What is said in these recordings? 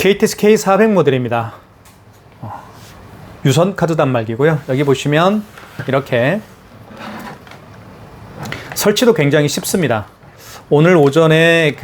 KTS K400 모델입니다. 유선 카드 단말기고요. 여기 보시면 이렇게 설치도 굉장히 쉽습니다. 오늘 오전에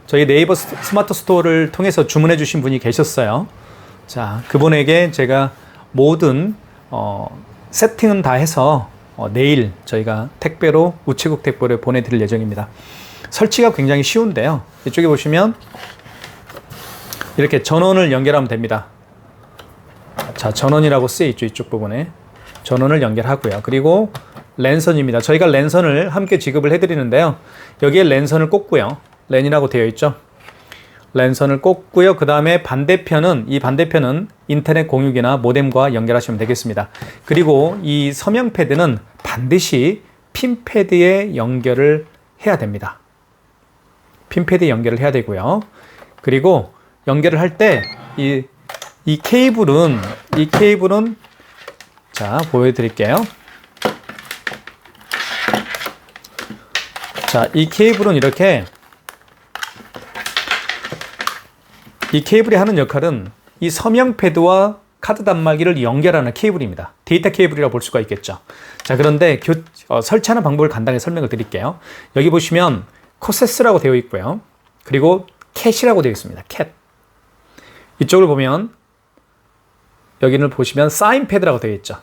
저희 네이버 스마트 스토어를 통해서 주문해 주신 분이 계셨어요. 자, 그분에게 제가 모든 세팅은 다 해서 내일 저희가 택배로 우체국 택배로 보내드릴 예정입니다. 설치가 굉장히 쉬운데요. 이쪽에 보시면 이렇게 전원을 연결하면 됩니다. 자, 전원이라고 쓰여 있죠. 이쪽 부분에 전원을 연결하고요. 그리고 랜선입니다. 저희가 랜선을 함께 지급을 해드리는데요. 여기에 랜선을 꽂고요. 랜이라고 되어 있죠. 랜선을 꽂고요. 그 다음에 이 반대편은 인터넷 공유기나 모뎀과 연결하시면 되겠습니다. 그리고 이 서명 패드는 반드시 핀 패드에 연결을 해야 됩니다. 핀 패드에 연결을 해야 되고요. 그리고 연결을 할 때 이 케이블은 자, 보여드릴게요. 자, 이 케이블은 이렇게 이 케이블이 하는 역할은 이 서명 패드와 카드 단말기를 연결하는 케이블입니다. 데이터 케이블이라고 볼 수가 있겠죠. 자, 그런데 설치하는 방법을 간단히 설명을 드릴게요. 여기 보시면 코세스라고 되어 있고요. 그리고 캣이라고 되어 있습니다. 캣. 이쪽을 보면 여기는 보시면 사인 패드라고 되어 있죠.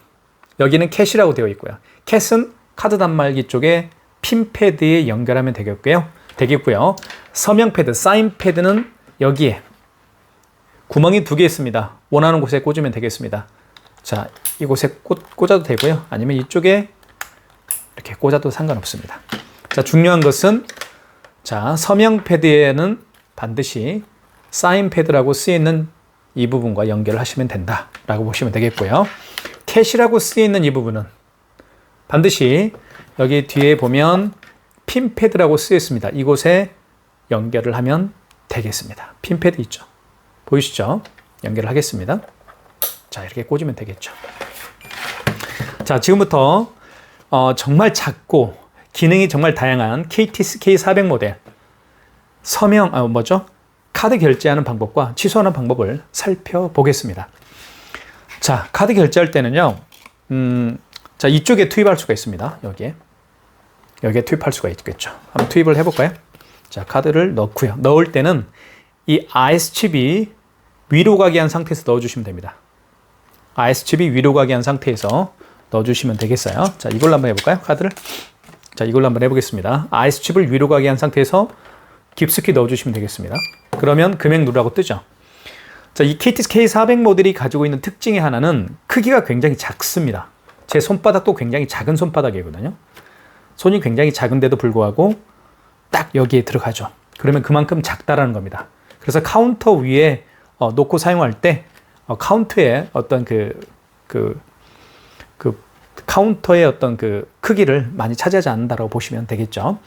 여기는 캣이라고 되어 있고요. 캣은 카드 단말기 쪽에 핀 패드에 연결하면 되겠고요. 서명 패드, 사인 패드는 여기에 구멍이 2개 있습니다. 원하는 곳에 꽂으면 되겠습니다. 자, 이곳에 꽂아도 되고요. 아니면 이쪽에 이렇게 꽂아도 상관없습니다. 자, 중요한 것은 자, 서명 패드에는 반드시 사인 패드라고 쓰여있는 이 부분과 연결을 하시면 된다라고 보시면 되겠고요. 캣이라고 쓰여있는 이 부분은 반드시 여기 뒤에 보면 핀 패드라고 쓰여있습니다. 이곳에 연결을 하면 되겠습니다. 핀 패드 있죠. 보이시죠? 연결을 하겠습니다. 자, 이렇게 꽂으면 되겠죠. 자, 지금부터 정말 작고 기능이 정말 다양한 KTS K400 모델 카드 결제하는 방법과 취소하는 방법을 살펴보겠습니다. 자, 카드 결제할 때는요, 자, 이쪽에 투입할 수가 있습니다. 여기에 투입할 수가 있겠죠. 한번 투입을 해볼까요? 자, 카드를 넣고요. 넣을 때는 이 IS칩이 위로 가게 한 상태에서 넣어주시면 됩니다. IS칩이 위로 가게 한 상태에서 넣어주시면 되겠어요. 자, 이걸로 한번 해볼까요? 카드를. 자, 이걸로 한번 해보겠습니다. IS칩을 위로 가게 한 상태에서 깊숙이 넣어주시면 되겠습니다. 그러면 금액 누르라고 뜨죠. 자, 이 KTS K400 모델이 가지고 있는 특징의 하나는 크기가 굉장히 작습니다. 제 손바닥도 굉장히 작은 손바닥이거든요. 손이 굉장히 작은데도 불구하고 딱 여기에 들어가죠. 그러면 그만큼 작다라는 겁니다. 그래서 카운터 위에 놓고 사용할 때 카운터의 어떤 카운터의 어떤 크기를 많이 차지하지 않는다라고 보시면 되겠죠.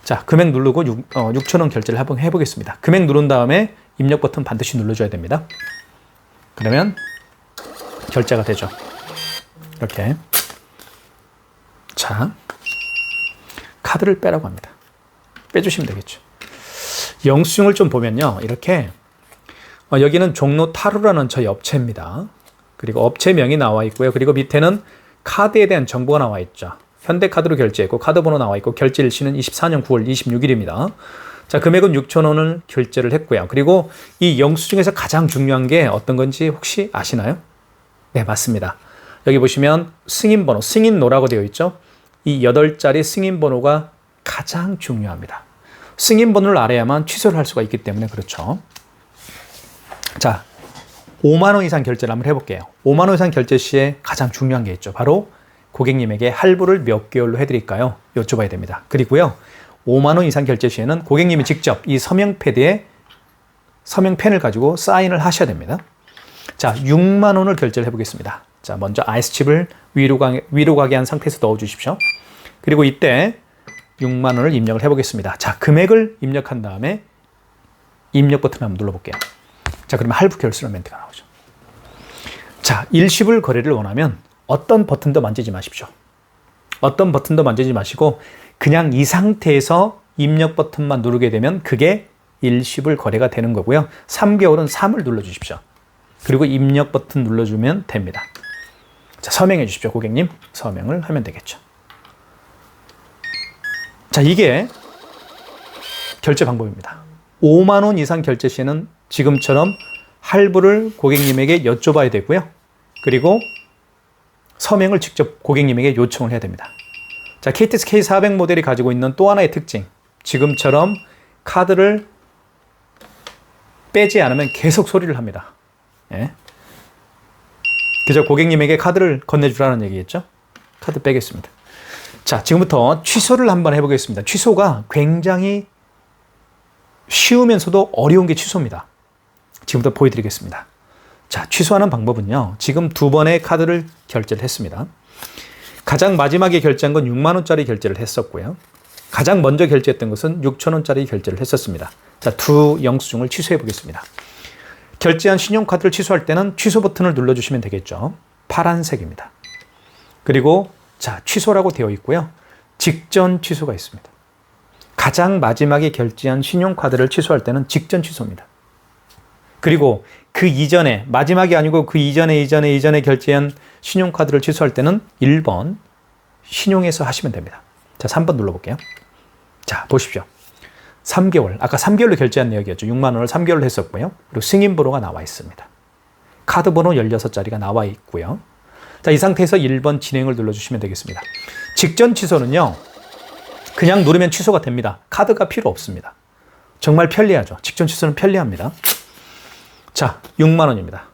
자, 금액 누르고 6,000원 결제를 한번 해보겠습니다. 금액 누른 다음에 입력 버튼 반드시 눌러줘야 됩니다. 그러면 결제가 되죠. 이렇게. 자, 카드를 빼라고 합니다. 빼주시면 되겠죠. 영수증을 좀 보면요. 이렇게 여기는 종로 타루라는 저희 업체입니다. 그리고 업체명이 나와 있고요. 그리고 밑에는 카드에 대한 정보가 나와 있죠. 현대카드로 결제했고 카드 번호 나와 있고 결제 일시는 24년 9월 26일입니다. 자, 금액은 6,000원을 결제를 했고요. 그리고 이 영수증에서 가장 중요한 게 어떤 건지 혹시 아시나요? 네, 맞습니다. 여기 보시면 승인번호, 승인노라고 되어 있죠. 이 8자리 승인번호가 가장 중요합니다. 승인번호를 알아야만 취소를 할 수가 있기 때문에 그렇죠. 자, 5만 원 이상 결제를 한번 해볼게요. 5만 원 이상 결제 시에 가장 중요한 게 있죠. 바로 고객님에게 할부를 몇 개월로 해드릴까요? 여쭤봐야 됩니다. 그리고요, 5만 원 이상 결제 시에는 고객님이 직접 이 서명 패드에 서명펜을 가지고 사인을 하셔야 됩니다. 자, 6만 원을 결제를 해보겠습니다. 자, 먼저 IS칩을 위로 가게 한 상태에서 넣어주십시오. 그리고 이때 6만 원을 입력을 해보겠습니다. 자, 금액을 입력한 다음에 입력 버튼 한번 눌러볼게요. 자, 그러면 할부 결수라는 멘트가 나오죠. 자, 일시불 거래를 원하면 어떤 버튼도 만지지 마십시오. 어떤 버튼도 만지지 마시고 그냥 이 상태에서 입력 버튼만 누르게 되면 그게 일시불 거래가 되는 거고요. 3개월은 3을 눌러주십시오. 그리고 입력 버튼 눌러주면 됩니다. 자, 서명해 주십시오, 고객님. 서명을 하면 되겠죠. 자, 이게 결제 방법입니다. 5만 원 이상 결제 시에는 지금처럼 할부를 고객님에게 여쭤봐야 되고요. 그리고 서명을 직접 고객님에게 요청을 해야 됩니다. 자, KTX K400 모델이 가지고 있는 또 하나의 특징. 지금처럼 카드를 빼지 않으면 계속 소리를 합니다. 예. 그저 고객님에게 카드를 건네주라는 얘기겠죠? 카드 빼겠습니다. 자, 지금부터 취소를 한번 해보겠습니다. 취소가 굉장히 쉬우면서도 어려운 게 취소입니다. 지금부터 보여드리겠습니다. 자, 취소하는 방법은요. 지금 2번의 카드를 결제를 했습니다. 가장 마지막에 결제한 건 6만 원짜리 결제를 했었고요. 가장 먼저 결제했던 것은 6천 원짜리 결제를 했었습니다. 자, 두 영수증을 취소해 보겠습니다. 결제한 신용카드를 취소할 때는 취소 버튼을 눌러주시면 되겠죠. 파란색입니다. 그리고 자, 취소라고 되어 있고요. 직전 취소가 있습니다. 가장 마지막에 결제한 신용카드를 취소할 때는 직전 취소입니다. 그리고 그 이전에, 마지막이 아니고 그 이전에 결제한 신용카드를 취소할 때는 1번 신용에서 하시면 됩니다. 자, 3번 눌러볼게요. 자, 보십시오. 3개월, 아까 3개월로 결제한 내역이었죠. 6만 원을 3개월로 했었고요. 그리고 승인번호가 나와 있습니다. 카드번호 16자리가 나와 있고요. 자, 이 상태에서 1번 진행을 눌러주시면 되겠습니다. 직전 취소는요, 그냥 누르면 취소가 됩니다. 카드가 필요 없습니다. 정말 편리하죠. 직전 취소는 편리합니다. 자, 6만 원입니다.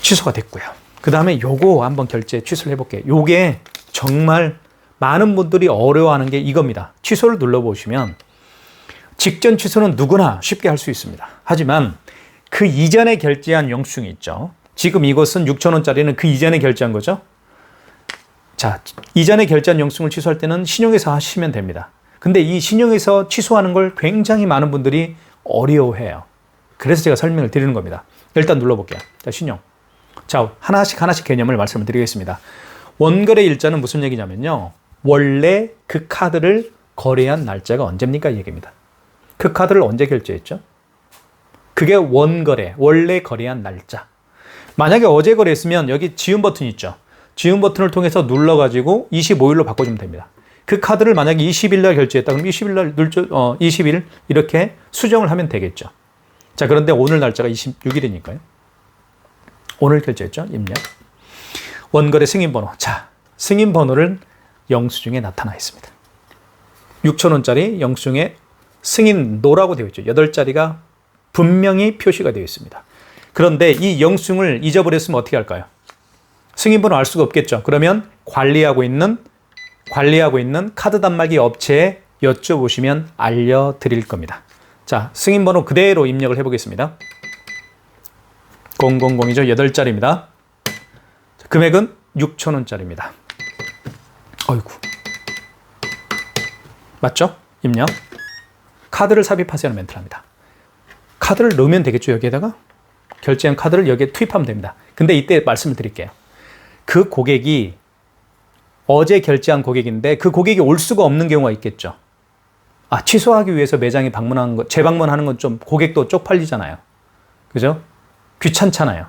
취소가 됐고요. 그 다음에 요거 한번 결제 취소를 해볼게요. 요게 정말 많은 분들이 어려워하는 게 이겁니다. 취소를 눌러보시면 직전 취소는 누구나 쉽게 할 수 있습니다. 하지만 그 이전에 결제한 영수증이 있죠. 지금 이것은 6천 원짜리는 그 이전에 결제한 거죠. 자, 이전에 결제한 영수증을 취소할 때는 신용에서 하시면 됩니다. 근데 이 신용에서 취소하는 걸 굉장히 많은 분들이 어려워해요. 그래서 제가 설명을 드리는 겁니다. 일단 눌러볼게요. 자, 신용. 자, 하나씩 개념을 말씀을 드리겠습니다. 원거래 일자는 무슨 얘기냐면요. 원래 그 카드를 거래한 날짜가 언제입니까? 이 얘기입니다. 그 카드를 언제 결제했죠? 그게 원거래, 원래 거래한 날짜. 만약에 어제 거래했으면 여기 지운 버튼이 있죠. 지운 버튼을 통해서 눌러가지고 25일로 바꿔주면 됩니다. 그 카드를 만약에 20일 날 결제했다. 그럼 20일 날 20일 이렇게 수정을 하면 되겠죠. 자, 그런데 오늘 날짜가 26일이니까요. 오늘 결제했죠. 입력. 원거래 승인번호. 자, 승인번호를 영수증에 나타나 있습니다. 6,000원짜리 영수증에 승인노라고 되어 있죠. 8자리가 분명히 표시가 되어 있습니다. 그런데 이 영수증을 잊어버렸으면 어떻게 할까요? 승인번호 알 수가 없겠죠. 그러면 관리하고 있는 카드 단말기 업체에 여쭤보시면 알려드릴 겁니다. 자, 승인번호 그대로 입력을 해보겠습니다. 000이죠. 8자리입니다. 금액은 6,000원짜리입니다. 어이구. 맞죠? 입력. 카드를 삽입하세요는 멘트를 합니다. 카드를 넣으면 되겠죠. 여기에다가. 결제한 카드를 여기에 투입하면 됩니다. 근데 이때 말씀을 드릴게요. 그 고객이 어제 결제한 고객인데 그 고객이 올 수가 없는 경우가 있겠죠. 아, 취소하기 위해서 매장에 방문하는 거, 재방문하는 건 좀 고객도 쪽팔리잖아요. 그죠? 귀찮잖아요.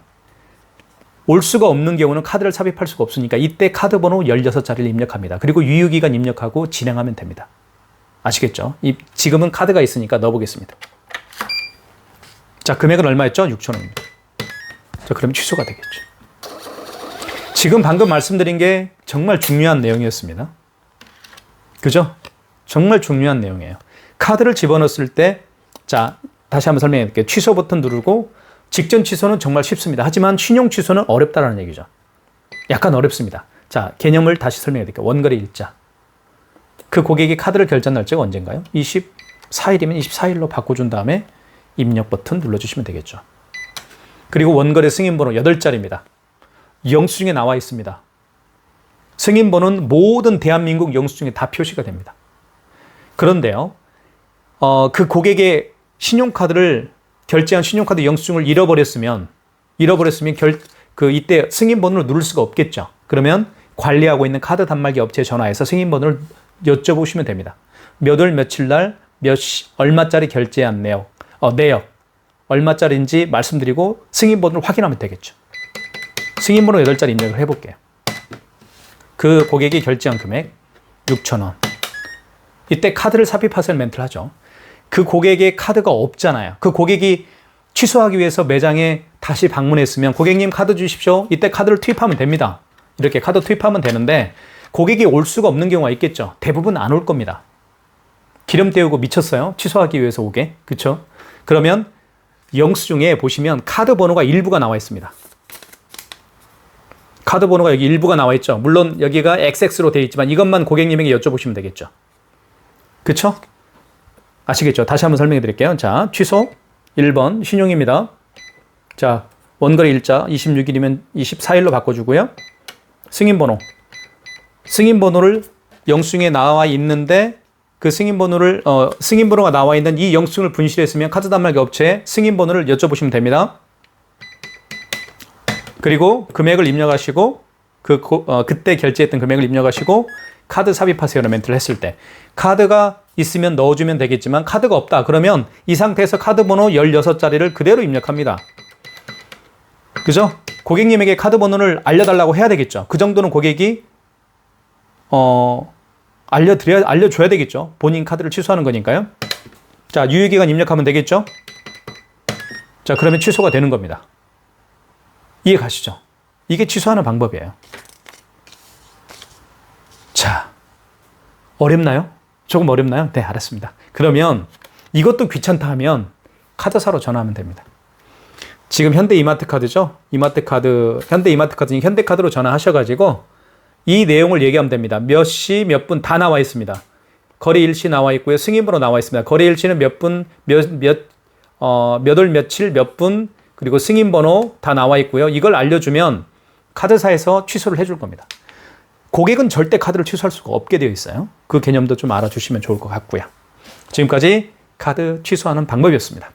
올 수가 없는 경우는 카드를 삽입할 수가 없으니까 이때 카드 번호 16자리를 입력합니다. 그리고 유효기간 입력하고 진행하면 됩니다. 아시겠죠? 지금은 카드가 있으니까 넣어보겠습니다. 자, 금액은 얼마였죠? 6,000원입니다. 자, 그럼 취소가 되겠죠. 지금 방금 말씀드린 게 정말 중요한 내용이었습니다. 그죠? 정말 중요한 내용이에요. 카드를 집어넣었을 때, 자, 다시 한번 설명해 드릴게요. 취소 버튼 누르고 직전 취소는 정말 쉽습니다. 하지만 신용 취소는 어렵다라는 얘기죠. 약간 어렵습니다. 자, 개념을 다시 설명해 드릴게요. 원거래 일자. 그 고객이 카드를 결제한 날짜가 언젠가요? 24일이면 24일로 바꿔준 다음에 입력 버튼 눌러주시면 되겠죠. 그리고 원거래 승인번호 8자리입니다. 영수증에 나와 있습니다. 승인번호는 모든 대한민국 영수증에 다 표시가 됩니다. 그런데요, 그 고객의 신용카드를 결제한 신용카드 영수증을 잃어버렸으면 이때 승인번호를 누를 수가 없겠죠. 그러면 관리하고 있는 카드 단말기 업체에 전화해서 승인번호를 여쭤보시면 됩니다. 몇 월 며칠 날 얼마짜리 결제한 내역, 얼마짜리인지 말씀드리고 승인번호를 확인하면 되겠죠. 승인번호 8자리 입력을 해볼게요. 그 고객이 결제한 금액 6,000원. 이때 카드를 삽입하세요 멘트를 하죠. 그 고객의 카드가 없잖아요. 그 고객이 취소하기 위해서 매장에 다시 방문했으면 고객님 카드 주십시오. 이때 카드를 투입하면 됩니다. 이렇게 카드 투입하면 되는데 고객이 올 수가 없는 경우가 있겠죠. 대부분 안 올 겁니다. 기름 때우고 미쳤어요. 취소하기 위해서 오게. 그렇죠? 그러면 영수증에 보시면 카드 번호가 일부가 나와 있습니다. 카드 번호가 여기 일부가 나와 있죠. 물론 여기가 XX로 되어 있지만 이것만 고객님에게 여쭤보시면 되겠죠. 그쵸? 아시겠죠? 다시 한번 설명해 드릴게요. 자, 취소 1번 신용입니다. 자, 원거래 일자 26일이면 24일로 바꿔주고요. 승인번호를 영수증에 나와 있는데 그 승인번호가 나와 있는 이 영수증을 분실했으면 카드 단말기 업체에 승인번호를 여쭤보시면 됩니다. 그리고 금액을 입력하시고 그때 결제했던 금액을 입력하시고 카드 삽입하세요라는 멘트를 했을 때 카드가 있으면 넣어주면 되겠지만 카드가 없다 그러면 이 상태에서 카드 번호 16자리를 그대로 입력합니다. 그죠? 고객님에게 카드 번호를 알려달라고 해야 되겠죠. 그 정도는 고객이 알려줘야 되겠죠. 본인 카드를 취소하는 거니까요. 자, 유효기간 입력하면 되겠죠. 자, 그러면 취소가 되는 겁니다. 이해 가시죠? 이게 취소하는 방법이에요. 자, 어렵나요? 조금 어렵나요? 네, 알았습니다. 그러면 이것도 귀찮다 하면 카드사로 전화하면 됩니다. 지금 현대 이마트 카드죠? 현대 이마트 카드니 현대카드로 전화하셔가지고 이 내용을 얘기하면 됩니다. 몇 시, 몇 분 다 나와 있습니다. 거래 일시 나와 있고요. 승인번호 나와 있습니다. 거래 일시는 몇 분, 몇 월 며칠 몇 분, 그리고 승인번호 다 나와 있고요. 이걸 알려주면 카드사에서 취소를 해줄 겁니다. 고객은 절대 카드를 취소할 수가 없게 되어 있어요. 그 개념도 좀 알아주시면 좋을 것 같고요. 지금까지 카드 취소하는 방법이었습니다.